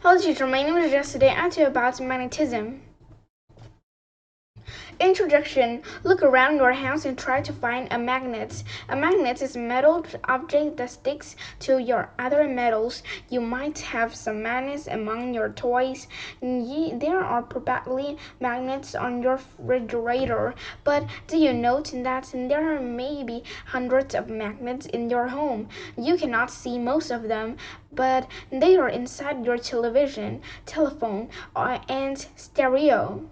Hello teacher, my name is Jess. Today I tell you about magnetism. Introduction. Look around your house and try to find a magnet. A magnet is a metal object that sticks to your other metals. You might have some magnets among your toys. There are probably magnets on your refrigerator. But do you note that there may be hundreds of magnets in your home? You cannot see most of them, but they are inside your television, telephone, and stereo.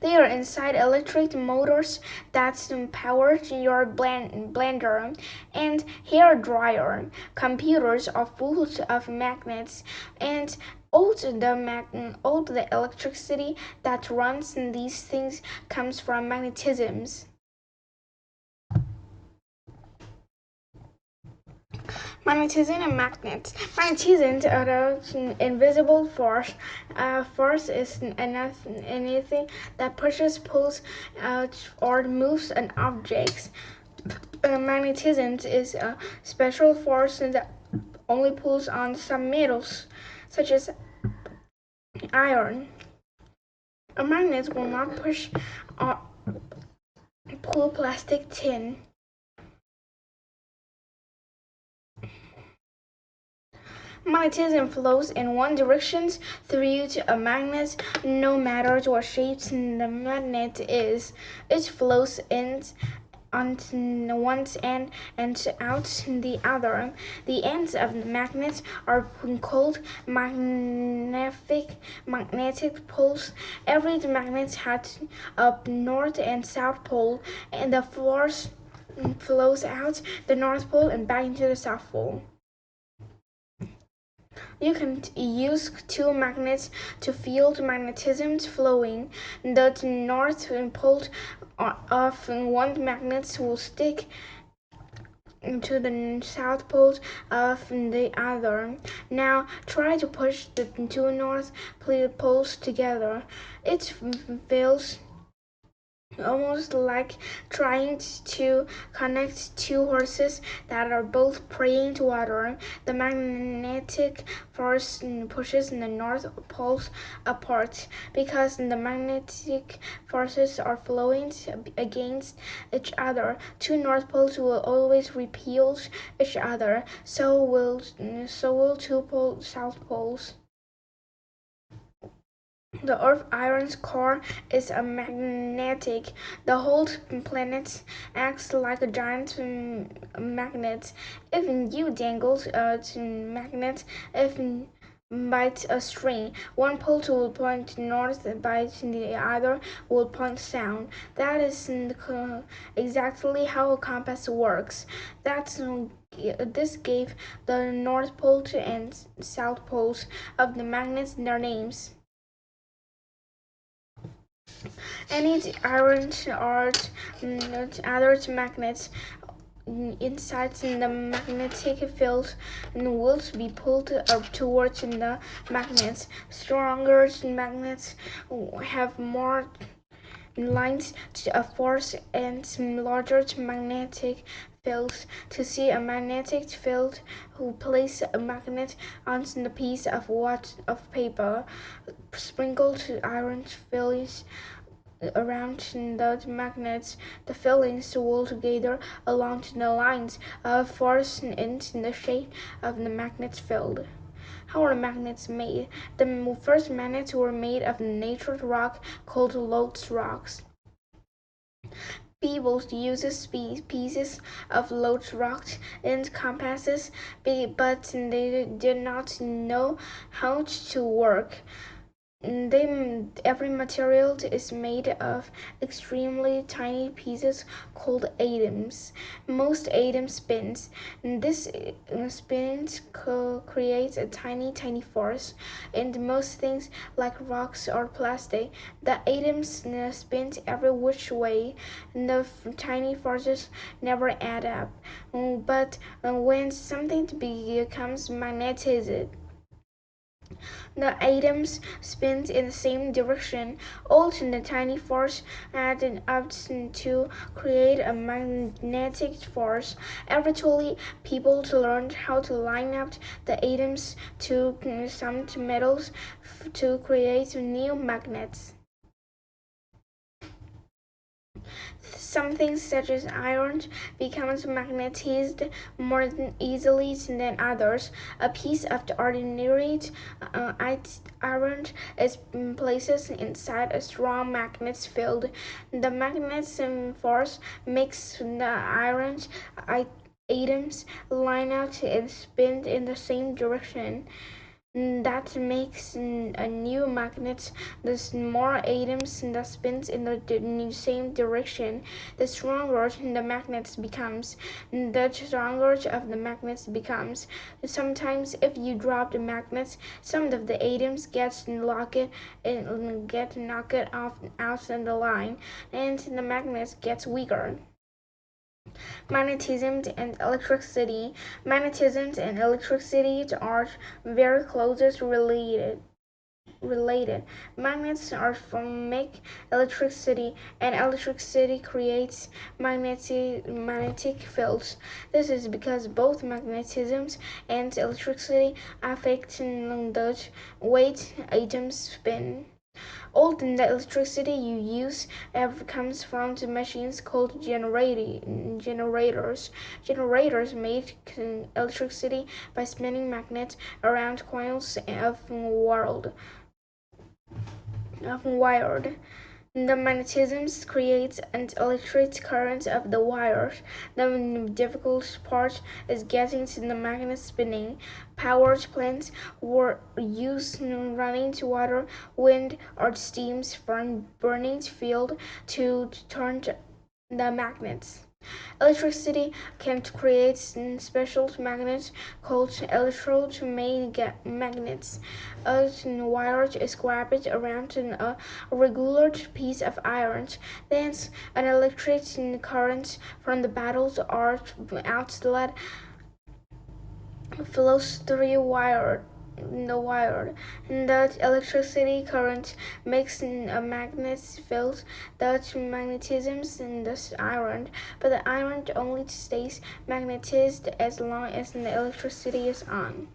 They are inside electric motors that power your blender and hair dryer. Computers are full of magnets, and all the electricity that runs these things comes from magnetisms. Magnetism and magnets. Magnetism is an invisible force. Force is anything that pushes, pulls, or moves an object. Magnetism is a special force that only pulls on some metals, such as iron. A magnet will not push or pull plastic tin. Magnetism flows in one direction through a magnet, no matter what shape the magnet is. It flows in on one end and out the other. The ends of the magnet are called magnetic poles. Every magnet has a north and south pole, and the force flows out the north pole and back into the south pole. You can use two magnets to feel magnetism flowing. The north pole of one magnet will stick to the south pole of the other. Now try to push the two north poles together. It feels almost like trying to connect two horses that are both praying to water. The magnetic force pushes the north poles apart because the magnetic forces are flowing against each other. Two north poles will always repel each other. So will two south poles. The Earth's iron core is a magnetic. The whole planet acts like a giant magnet. If you dangle a magnet, if by a string, one pole will point north, by the other will point south. That is exactly how a compass works. This gave the North Pole and South Poles of the magnets their names. Any iron or other magnets inside the magnetic field will be pulled towards the magnets. Stronger magnets have more lines of force and larger magnetic fields. To see a magnetic field, place a magnet on a piece of paper, sprinkle iron fillings around the magnets. The fillings will gather along the lines of force in the shape of the magnet field. How are magnets made? The first magnets were made of natural rock called Lodz rocks. People use pieces of Lodz rock and compasses, but they did not know how to work. Every material is made of extremely tiny pieces called atoms. Most atoms spins. This spins creates a tiny force. In most things like rocks or plastic, the atoms spin every which way. The tiny forces never add up. But when something becomes magnetized, The atoms spin in the same direction. All the tiny force added up to create a magnetic force. Eventually, people learned how to line up the atoms to some metals to create new magnets. Something such as iron becomes magnetized more easily than others. A piece of the ordinary iron is placed inside a strong magnet field. The magnetic force makes the iron atoms line up and spin in the same direction. That makes a new magnet. The more atoms that spins in the same direction, the stronger the magnet becomes. The stronger of the magnet becomes. Sometimes, if you drop the magnet, some of the atoms get knocked off out of the line, and the magnet gets weaker. Magnetism and electricity. Magnetism and electricity are very closely related. Magnets are from make electricity, and electricity creates magnetic fields. This is because both magnetism and electricity affect the way atoms spin. All the electricity you use comes from the machines called generators. Generators make electricity by spinning magnets around coils of wired. The magnetism creates an electric current of the wires. The difficult part is getting to the magnet spinning. Power plants were used running to water, wind, or steam from burning field to turn the magnets. Electricity can create special magnets called electromagnets. A wire is wrapped around a regular piece of iron. Then an electric current from the battles or outlet flows through the wire. That electricity current makes a magnet field that magnetizes the iron, but the iron only stays magnetized as long as the electricity is on.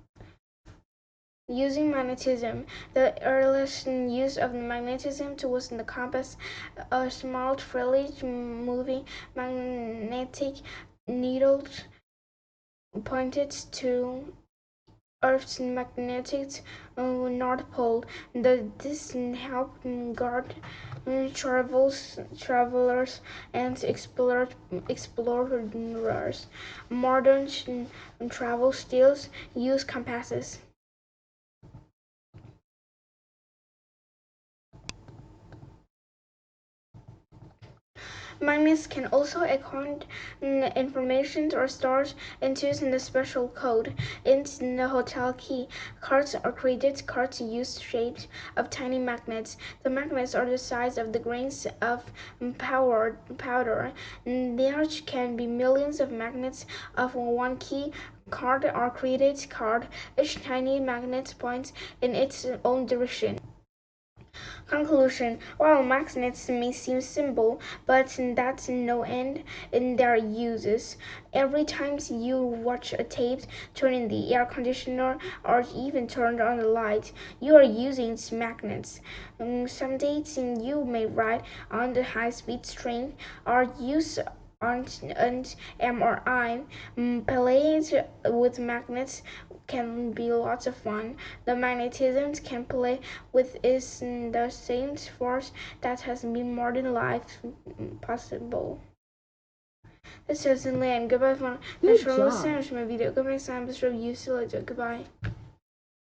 Using magnetism. The earliest use of magnetism was in the compass, a small freely moving magnetic needle pointed to Earth's magnetic North Pole. This helped guard travelers and explorers. Modern travel still use compasses. Magnets can also encode information or stores into the special code in the hotel key. Cards or credit cards use shapes of tiny magnets. The magnets are the size of the grains of powder. There can be millions of magnets of one key card or credit card. Each tiny magnet points in its own direction. Conclusion. While magnets may seem simple, but that's no end in their uses. Every time you watch a tape, turn in the air conditioner, or even turn on the light, you are using magnets. Some days you may ride on the high-speed train or use on an MRI. Playing with magnets can be lots of fun. The magnetism can play with is the same force that has made modern life possible. This is Lynn. Goodbye, fun. Thanks for listening to my video. Come next time. This review. See you later. Goodbye.